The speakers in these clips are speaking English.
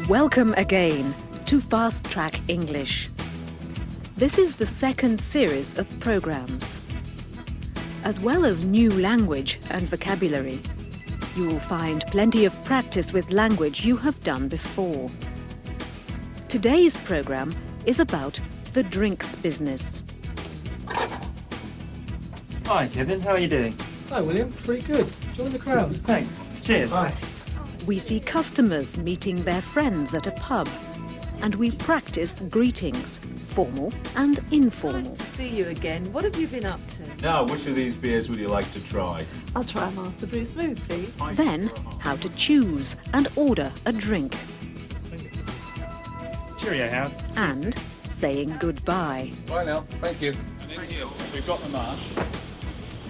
Welcome again to Fast Track English. This is the second series of programs. As well as new language and vocabulary, you will find plenty of practice with language you have done before. Today's program is about the drinks business. Hi Kevin, how are you doing? Hi William, pretty good. Join the crowd. Thanks. Cheers. Hi. We see customers meeting their friends at a pub, and we practice greetings, formal and informal. Nice to see you again. What have you been up to? Now, which of these beers would you like to try? I'll try a Master Brew Smooth, please. Then, how to choose and order a drink, Cheerio, Howard. and saying goodbye. Bye now, thank you. And in here we've got the mash,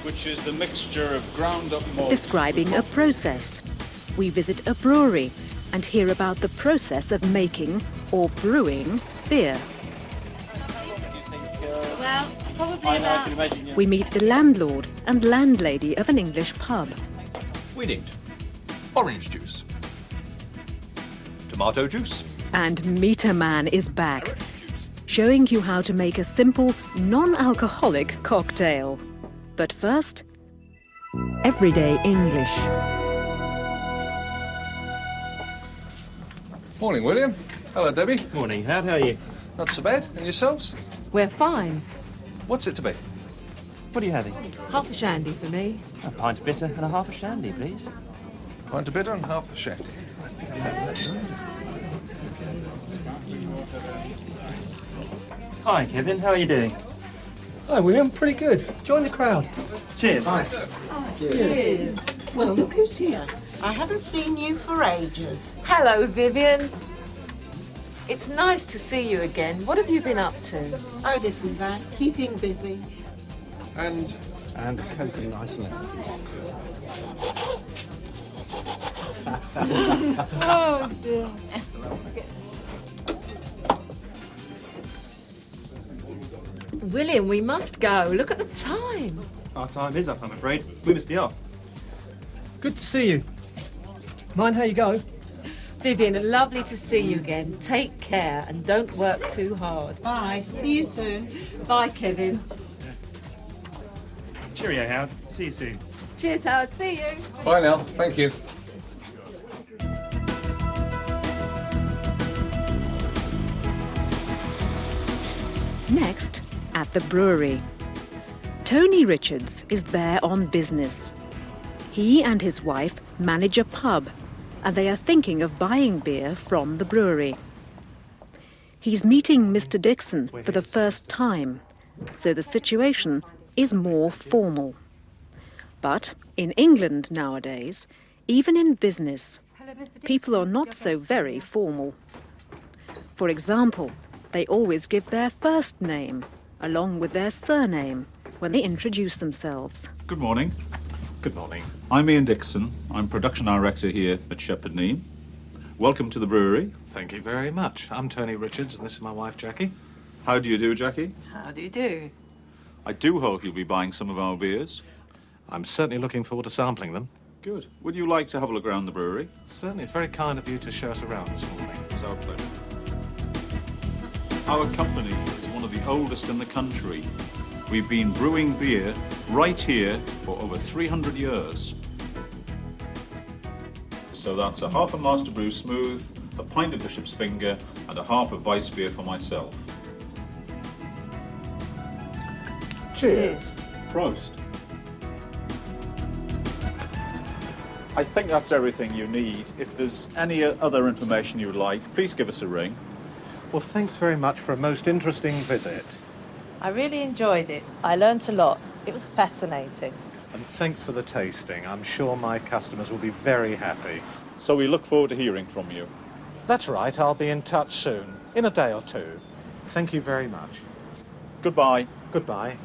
which is the mixture of ground up malt. Describing a process. We visit a brewery and hear about the process of making or brewing beer. Well, probably about... We meet the landlord and landlady of an English pub. We need orange juice, tomato juice, And Meter Man is back, showing you how to make a simple, non-alcoholic cocktail. But first, everyday English. Morning, William. Hello, Debbie. Morning, Howard, how are you? Not so bad. And yourselves? We're fine. What's it to be? What are you having? Half a shandy for me. A pint of bitter and a half a shandy, please. Pint of bitter and half a shandy. Hi Kevin, how are you doing? Hi William, pretty good. Join the crowd. Cheers. Hi. Well, look who's here. I haven't seen you for ages. Hello, Vivian. It's nice to see you again. What have you been up to? Oh, this and that. Keeping busy. And And a Coke and nice lemons. Oh, dear. William, we must go. Look at the time. Our time is up, I'm afraid. We must be off. Good to see you. Mind how you go? Vivian, lovely to see you again. Take care and don't work too hard. Bye. See you soon. Bye, Kevin. Cheerio, Howard. See you soon. Cheers, Howard. See you. bye now, thank you. Next, at the brewery. Tony Richards is there on business. He and his wife manage a pub, and they are thinking of buying beer from the brewery. He's meeting Mr. Dixon for the first time, so the situation is more formal. But in England nowadays, even in business, people are not so very formal. For example, they always give their first name, along with their surname, when they introduce themselves. Good morning. Good morning. I'm Ian Dixon. I'm production director here at Shepherd Neame. Welcome to the brewery. Thank you very much. I'm Tony Richards, and this is my wife, Jackie. How do you do, Jackie? How do you do? I do hope you'll be buying some of our beers. I'm certainly looking forward to sampling them. Good. Would you like to have a look around the brewery? Certainly, it's very kind of you to show us around this morning. It's our pleasure. Our company is one of the oldest in the country. We've been brewing beer right here for over 300 years. So that's a half a Master Brew Smooth, a pint of Bishop's Finger, and a half of Weiss beer for myself. Cheers. Prost. I think that's everything you need. If there's any other information you would like, please give us a ring. Well, thanks very much for a most interesting visit. I really enjoyed it. I learnt a lot. It was fascinating. And thanks for the tasting. I'm sure my customers will be very happy. So we look forward to hearing from you. That's right. I'll be in touch soon, in a day or two. Thank you very much. Goodbye. Goodbye.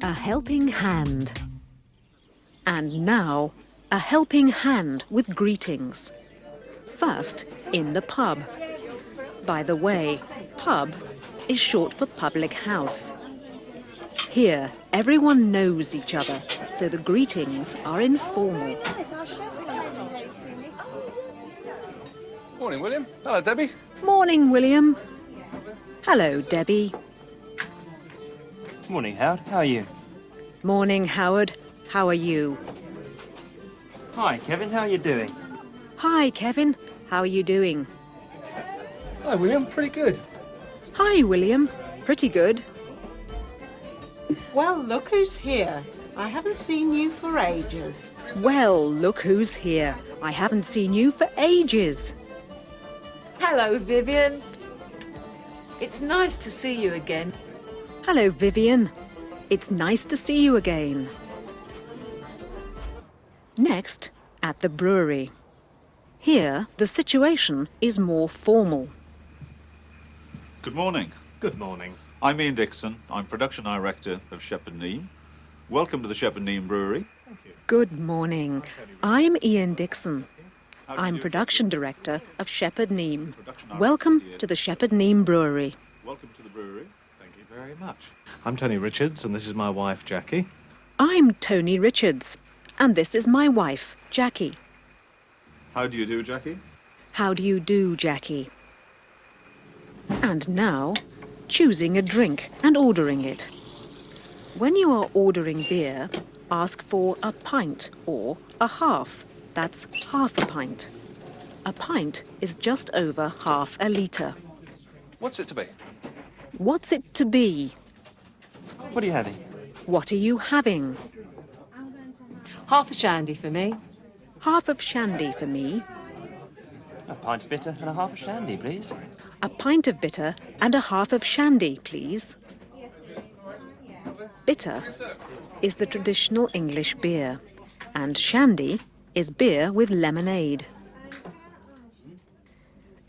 A helping hand. And now, a helping hand with greetings. First, in the pub. By the way, pub is short for public house. Here, Everyone knows each other, so the greetings are informal. Morning, William. Hello, Debbie. Morning, William. Hello, Debbie. Morning, Howard. How are you? Morning, Howard. How are you? Hi, Kevin. How are you doing? Hi, Kevin. How are you doing? Hi, William. Pretty good. Hi, William. Pretty good. Well, look who's here. I haven't seen you for ages. Well, look who's here. I haven't seen you for ages. Hello, Vivian. It's nice to see you again. Hello, Vivian. It's nice to see you again. Next, at the brewery. Here, the situation is more formal. Good morning. Good morning. I'm Ian Dixon. I'm production director of Shepherd Neame. Welcome to the Shepherd Neame Brewery. Good morning. I'm Ian Dixon. How do you I'm do? production director of Shepherd Neame. Production director Welcome here. to the Shepherd Neame Brewery. Welcome to the brewery. Thank you very much. I'm Tony Richards, and this is my wife, Jackie. I'm Tony Richards, and this is my wife, Jackie. How do you do, Jackie? How do you do, Jackie? And now, choosing a drink and ordering it. When you are ordering beer, ask for a pint or a half. That's half a pint. A pint is just over half a litre. What's it to be? What's it to be? What are you having? What are you having? Half a shandy for me. Half of shandy for me. A pint of bitter and a half of shandy, please. A pint of bitter and a half of shandy, please. Bitter is the traditional English beer, and shandy is beer with lemonade.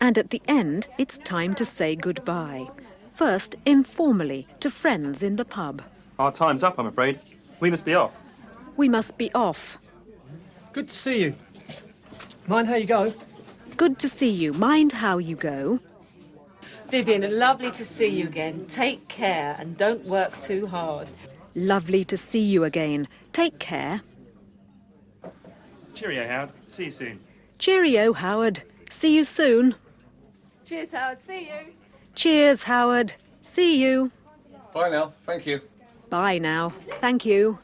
And at the end, it's time to say goodbye. First, informally, to friends in the pub. Our time's up, I'm afraid. We must be off. We must be off. Good to see you. Mind how you go? Good to see you. Mind how you go. Vivian, lovely to see you again. Take care and don't work too hard. Lovely to see you again. Take care. Cheerio, Howard. See you soon. Cheerio, Howard. See you soon. Cheers, Howard. See you. Cheers, Howard. See you. Bye now. Thank you. Bye now. Thank you.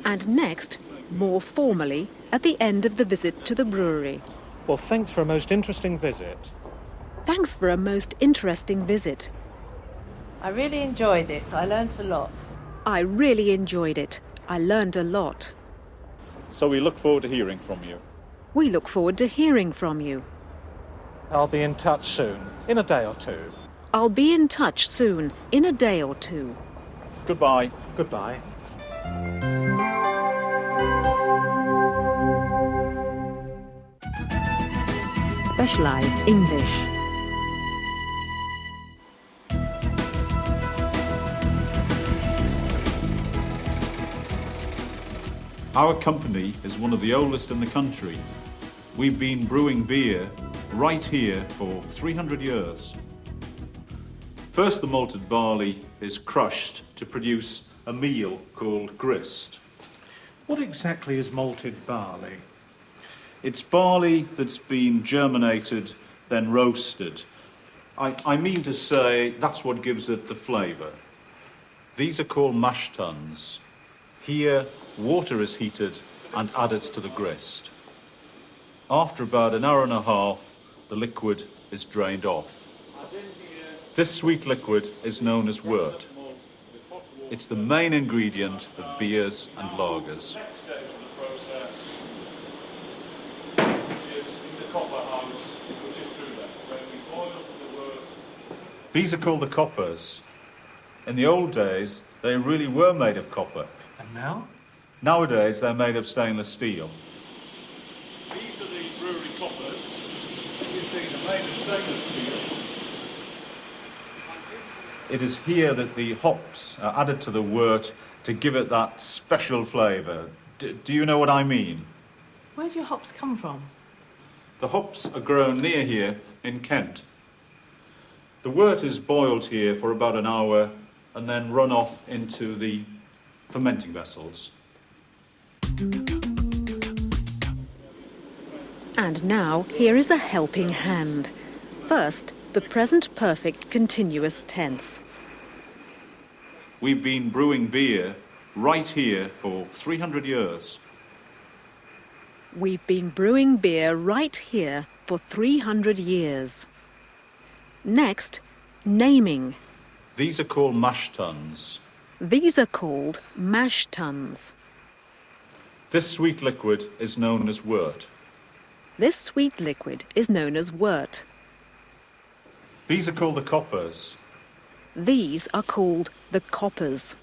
And next, more formally, at the end of the visit to the brewery. Well, thanks for a most interesting visit. Thanks for a most interesting visit. I really enjoyed it. I learnt a lot. I really enjoyed it. I learned a lot. So we look forward to hearing from you. We look forward to hearing from you. I'll be in touch soon, in a day or two. I'll be in touch soon, in a day or two. Goodbye. Goodbye. Specialised English. Our company is one of the oldest in the country. We've been brewing beer right here for 300 years. First, the malted barley is crushed to produce a meal called grist. What exactly is malted barley? It's barley that's been germinated, then roasted. I mean to say that's what gives it the flavour. These are called mash tuns. Here, water is heated and added to the grist. After about an hour and a half, the liquid is drained off. This sweet liquid is known as wort. It's the main ingredient of beers and lagers. These are called the coppers. In the old days, they really were made of copper. And now? Nowadays, they're made of stainless steel. These are the brewery coppers. You see, they're made of stainless steel. It is here that the hops are added to the wort to give it that special flavour. Do you know what I mean? Where do your hops come from? The hops are grown near here in Kent. The wort is boiled here for about an hour and then run off into the fermenting vessels. And now, here is a helping hand. First, the present perfect continuous tense. We've been brewing beer right here for 300 years. We've been brewing beer right here for 300 years. Next, naming. These are called mash tuns. These are called mash tuns. This sweet liquid is known as wort. This sweet liquid is known as wort. These are called the coppers. These are called the coppers.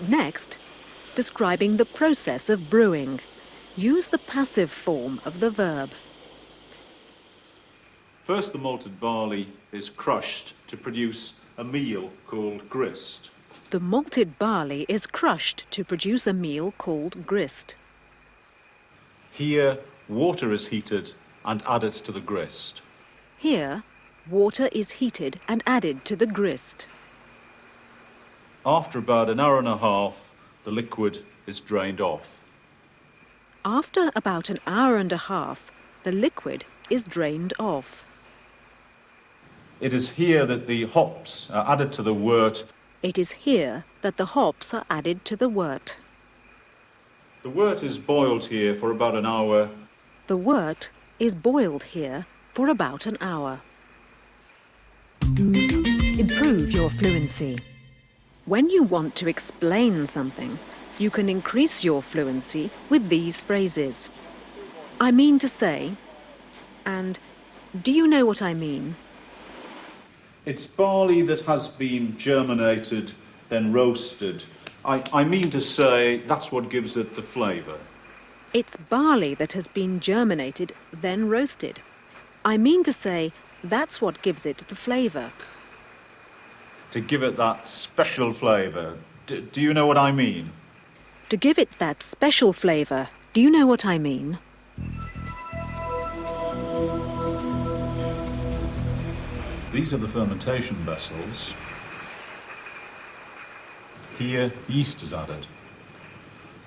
Next, describing the process of brewing. Use the passive form of the verb. First, the malted barley is crushed to produce a meal called grist. The malted barley is crushed to produce a meal called grist. Here, water is heated and added to the grist. Here, water is heated and added to the grist. After about an hour and a half, the liquid is drained off. After about an hour and a half, the liquid is drained off. It is here that the hops are added to the wort. It is here that the hops are added to the wort. The wort is boiled here for about an hour. The wort is boiled here for about an hour. Improve your fluency. When you want to explain something, you can increase your fluency with these phrases. I mean to say, and do you know what I mean? It's barley that has been germinated, then roasted. I mean to say that's what gives it the flavour. It's barley that has been germinated, then roasted. I mean to say that's what gives it the flavour. To give it that special flavour. Do you know what I mean? To give it that special flavour. Do you know what I mean? These are the fermentation vessels. Here, yeast is added.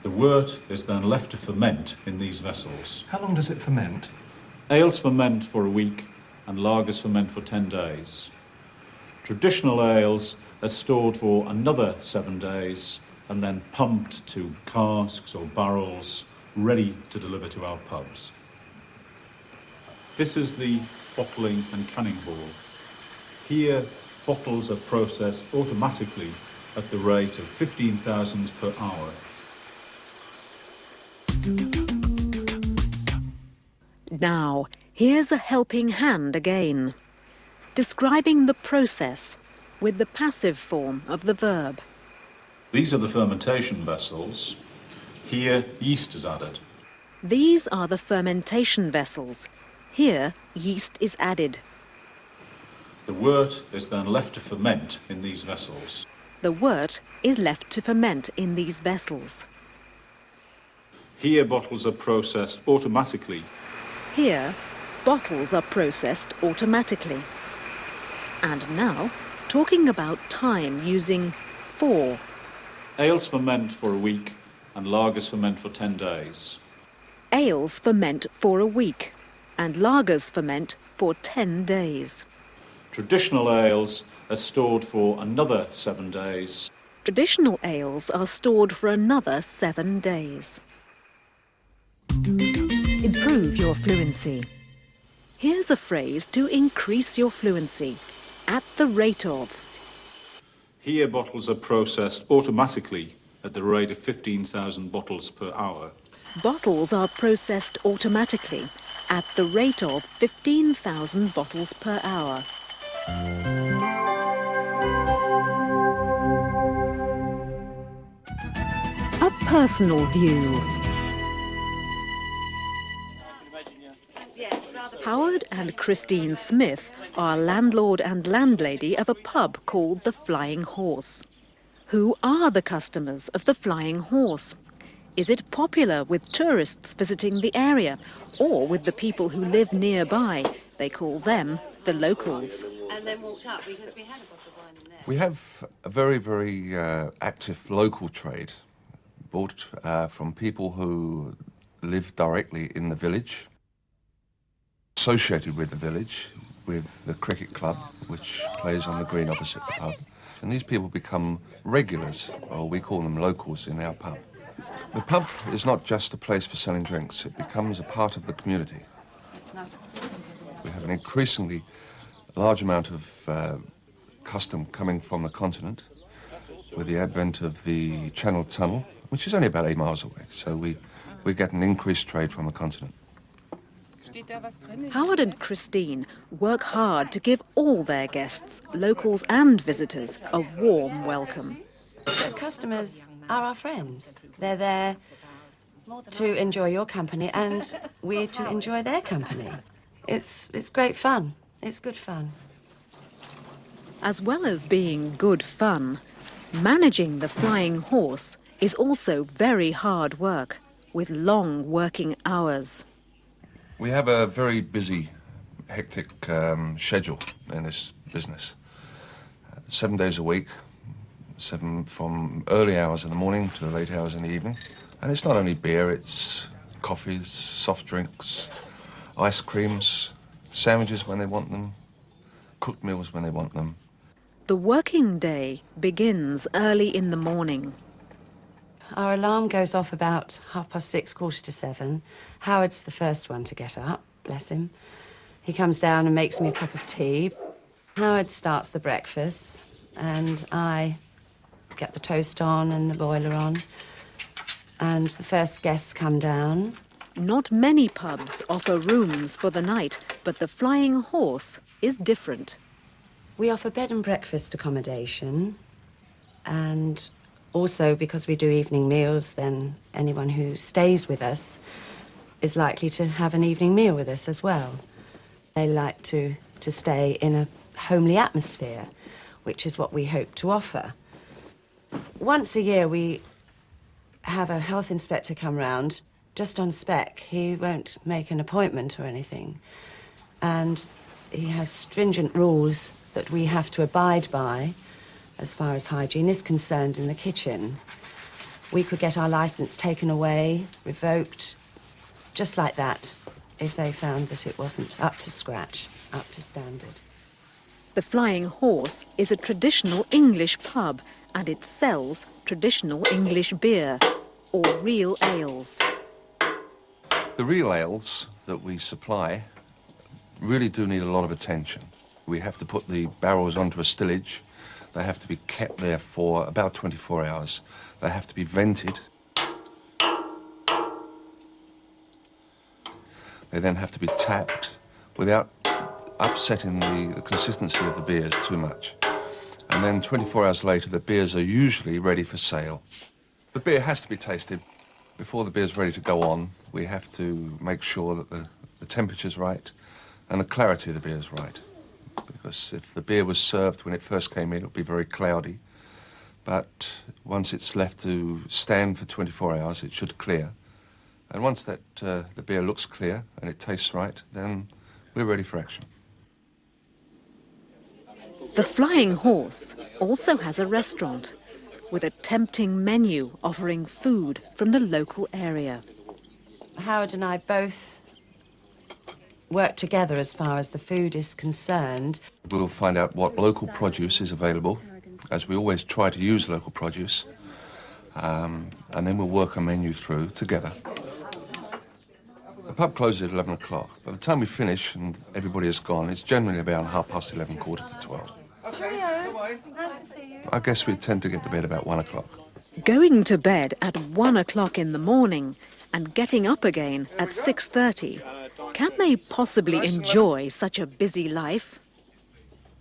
The wort is then left to ferment in these vessels. How long does it ferment? Ales ferment for a week and lagers ferment for 10 days. Traditional ales are stored for another 7 days and then pumped to casks or barrels, ready to deliver to our pubs. This is the bottling and canning hall. Here, bottles are processed automatically at the rate of 15,000 per hour. Now, here's a helping hand again. Describing the process with the passive form of the verb. These are the fermentation vessels. Here, yeast is added. These are the fermentation vessels. Here, yeast is added. The wort is then left to ferment in these vessels. The wort is left to ferment in these vessels. Here, bottles are processed automatically. Here, bottles are processed automatically. And now, talking about time using for. Ales ferment for a week and lagers ferment for 10 days. Ales ferment for a week and lagers ferment for 10 days. Traditional ales are stored for another 7 days. Traditional ales are stored for another 7 days. Improve your fluency. Here's a phrase to increase your fluency. At the rate of. Here, bottles are processed automatically at the rate of 15,000 bottles per hour. Bottles are processed automatically at the rate of 15,000 bottles per hour. A personal view. Howard and Christine Smith are landlord and landlady of a pub called the Flying Horse. Who are the customers of the Flying Horse? Is it popular with tourists visiting the area or with the people who live nearby? They call them the locals. And then walked up because we had a bottle of wine in there. We have a very, very active local trade bought from people who live directly in the village, associated with the village, with the cricket club, which plays on the green opposite the pub. And these people become regulars, or we call them locals, in our pub. The pub is not just a place for selling drinks, it becomes a part of the community. It's nice to see you. We have an increasingly large amount of custom coming from the continent with the advent of the Channel Tunnel, which is only about 8 miles away, so we get an increased trade from the continent. Howard and Christine work hard to give all their guests, locals and visitors, a warm welcome. The customers are our friends. They're there to enjoy your company and we're to enjoy their company. It's great fun. It's good fun. As well as being good fun, managing the Flying Horse is also very hard work, with long working hours. We have a very busy, hectic schedule in this business. 7 days a week, 7 from early hours in the morning to the late hours in the evening. And it's not only beer, it's coffees, soft drinks, ice creams, sandwiches when they want them, cooked meals when they want them. The working day begins early in the morning. Our alarm goes off about 6:30, 7:15. Howard's the first one to get up, bless him. He comes down and makes me a cup of tea. Howard starts the breakfast and I get the toast on and the boiler on. And the first guests come down. Not many pubs offer rooms for the night, but the Flying Horse is different. We offer bed and breakfast accommodation, and also because we do evening meals, then anyone who stays with us is likely to have an evening meal with us as well. They like to stay in a homely atmosphere, which is what we hope to offer. Once a year we have a health inspector come round, just on spec. He won't make an appointment or anything. And he has stringent rules that we have to abide by as far as hygiene is concerned in the kitchen. We could get our licence taken away, revoked, just like that, if they found that it wasn't up to scratch, up to standard. The Flying Horse is a traditional English pub, and it sells traditional English beer, or real ales. The real ales that we supply really do need a lot of attention. We have to put the barrels onto a stillage. They have to be kept there for about 24 hours. They have to be vented. They then have to be tapped without upsetting the consistency of the beers too much. And then 24 hours later, the beers are usually ready for sale. The beer has to be tasted before the beer's ready to go on. We have to make sure that the temperature's right and the clarity of the beer's right. Because if the beer was served when it first came in, it would be very cloudy. But once it's left to stand for 24 hours, it should clear. And once that the beer looks clear and it tastes right, then we're ready for action. The Flying Horse also has a restaurant with a tempting menu offering food from the local area. Howard and I both work together as far as the food is concerned. We'll find out what local produce is available, as we always try to use local produce, and then we'll work a menu through together. The pub closes at 11 o'clock. By the time we finish and everybody is gone, it's generally about 11:30, 11:45. Nice to see you. I guess we tend to get to bed about 1 o'clock. Going to bed at 1 o'clock in the morning and getting up again at 6:30. Can they possibly enjoy such a busy life?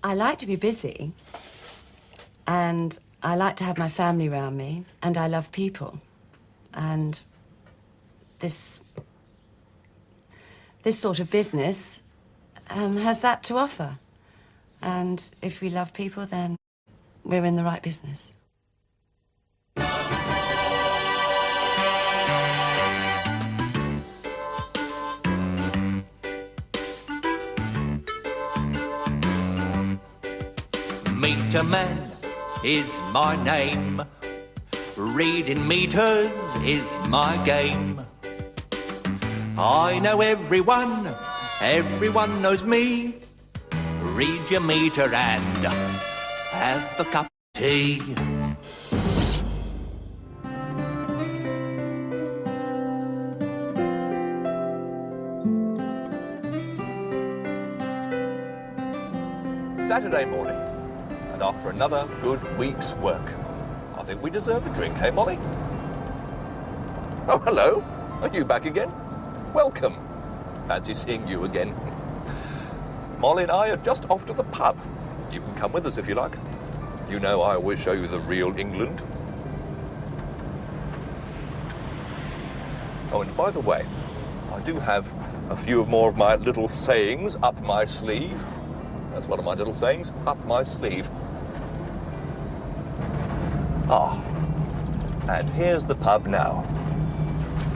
I like to be busy, and I like to have my family around me, and I love people. And this sort of business has that to offer. And if we love people, then we're in the right business. Meter Man is my name. Reading meters is my game. I know everyone, everyone knows me. Read your meter and have a cup of tea. Saturday morning, and after another good week's work, I think we deserve a drink, hey, Molly? Oh, hello. Are you back again? Welcome. Fancy seeing you again. Molly and I are just off to the pub. You can come with us if you like. You know I always show you the real England. Oh, and by the way, I do have a few more of my little sayings up my sleeve. That's one of my little sayings, up my sleeve. Ah, and here's the pub now.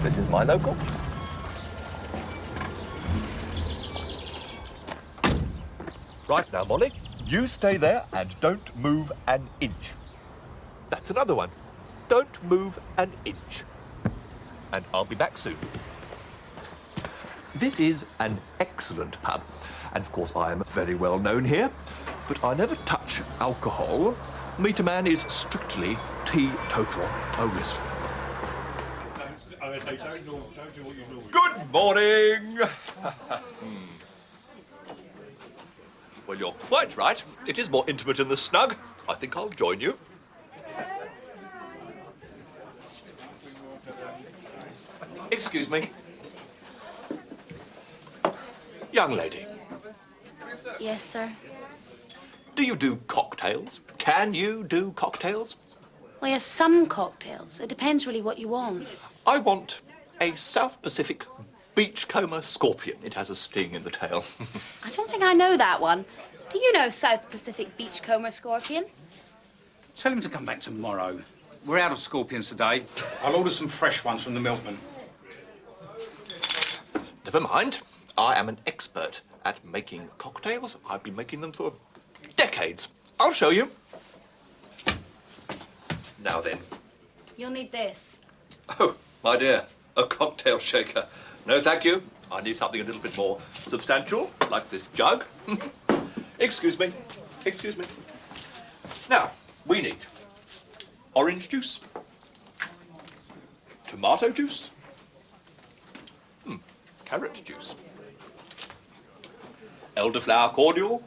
This is my local. Right now, Molly, you stay there and don't move an inch. That's another one. Don't move an inch. And I'll be back soon. This is an excellent pub, and of course I am very well known here, but I never touch alcohol. Meter Man is strictly teetotal. Oh, yes. Good morning! Well, you're quite right. It is more intimate in the snug. I think I'll join you. Excuse me. Young lady. Yes, sir. Do you do cocktails? Can you do cocktails? Well, yes, some cocktails. It depends really what you want. I want a South Pacific beachcomber scorpion. It has a sting in the tail. I don't think I know that one. Do you know South Pacific beachcomber scorpion? Tell him to come back tomorrow. We're out of scorpions today. I'll order some fresh ones from the milkman. Never mind. I am an expert at making cocktails. I've been making them for decades. I'll show you. Now then. You'll need this. Oh, my dear, a cocktail shaker. No, thank you. I need something a little bit more substantial, like this jug. Excuse me. Excuse me. Now, we need orange juice, tomato juice, carrot juice, elderflower cordial,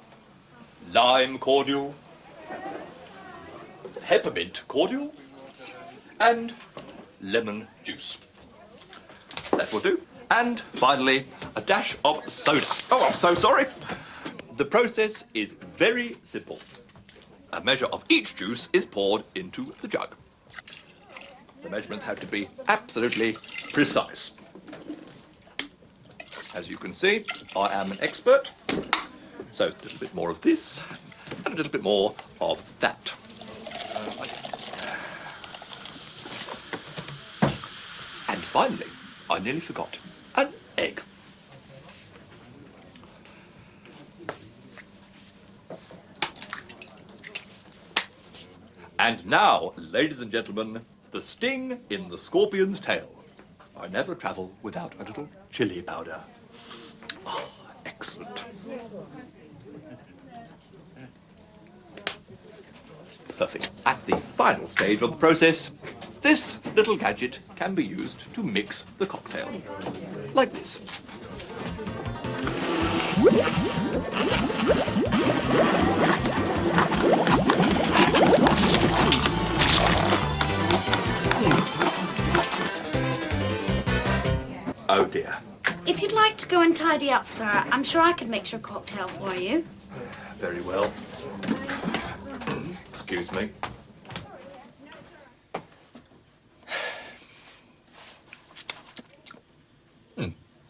lime cordial, peppermint cordial, and lemon juice. That will do. And finally, a dash of soda. Oh, I'm so sorry. The process is very simple. A measure of each juice is poured into the jug. The measurements have to be absolutely precise. As you can see, I am an expert. So a little bit more of this and a little bit more of that. And finally, I nearly forgot, an egg. And now, ladies and gentlemen, the sting in the scorpion's tail. I never travel without a little chili powder. Oh, excellent. Perfect. At the final stage of the process, this little gadget can be used to mix the cocktail. Like this. Oh dear. If you'd like to go and tidy up, sir, I'm sure I could mix your cocktail for you. Very well. Excuse me.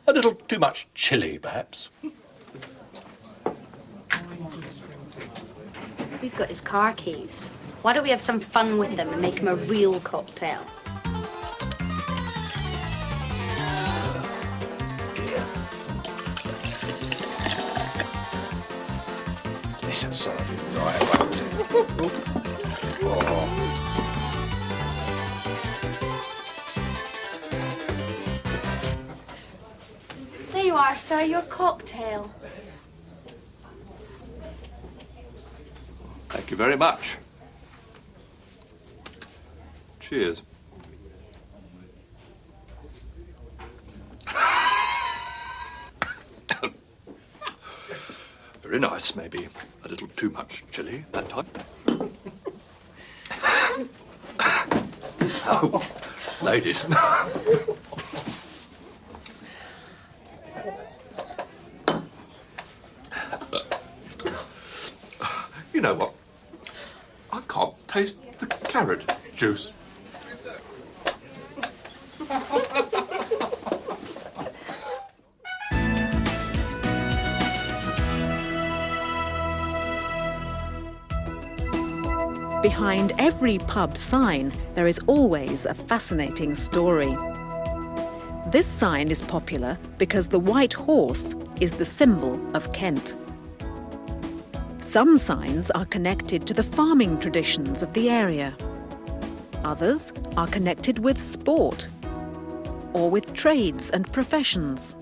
A little too much chili, perhaps. We've got his car keys. Why don't we have some fun with them and make him a real cocktail? This decent serving, right, won't it? Oh. There you are, sir, your cocktail. Thank you very much. Cheers. Very nice, maybe a little too much chili that time. Oh, ladies. You know what? I can't taste the carrot juice. Behind every pub sign, there is always a fascinating story. This sign is popular because the white horse is the symbol of Kent. Some signs are connected to the farming traditions of the area. Others are connected with sport or with trades and professions.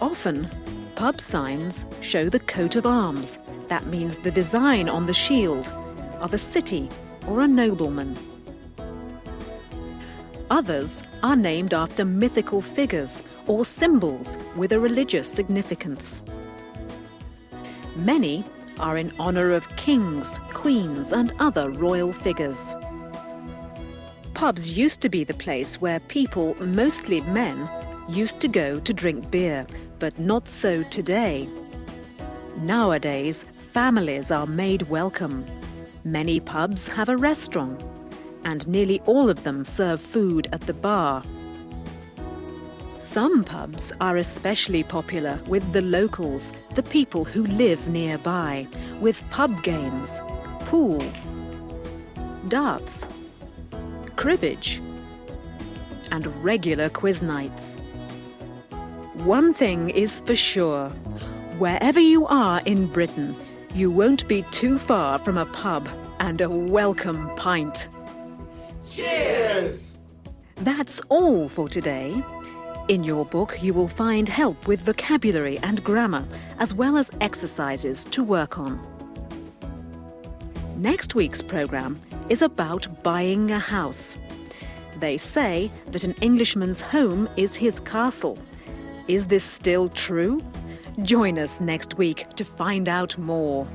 Often, pub signs show the coat of arms. That means the design on the shield of a city or a nobleman. Others are named after mythical figures or symbols with a religious significance. Many are in honor of kings, queens, and other royal figures. Pubs used to be the place where people, mostly men, used to go to drink beer, but not so today. Nowadays, families are made welcome. Many pubs have a restaurant, and nearly all of them serve food at the bar. Some pubs are especially popular with the locals, the people who live nearby, with pub games, pool, darts, cribbage, and regular quiz nights. One thing is for sure, wherever you are in Britain, you won't be too far from a pub and a welcome pint. Cheers! That's all for today. In your book, you will find help with vocabulary and grammar, as well as exercises to work on. Next week's programme is about buying a house. They say that an Englishman's home is his castle. Is this still true? Join us next week to find out more.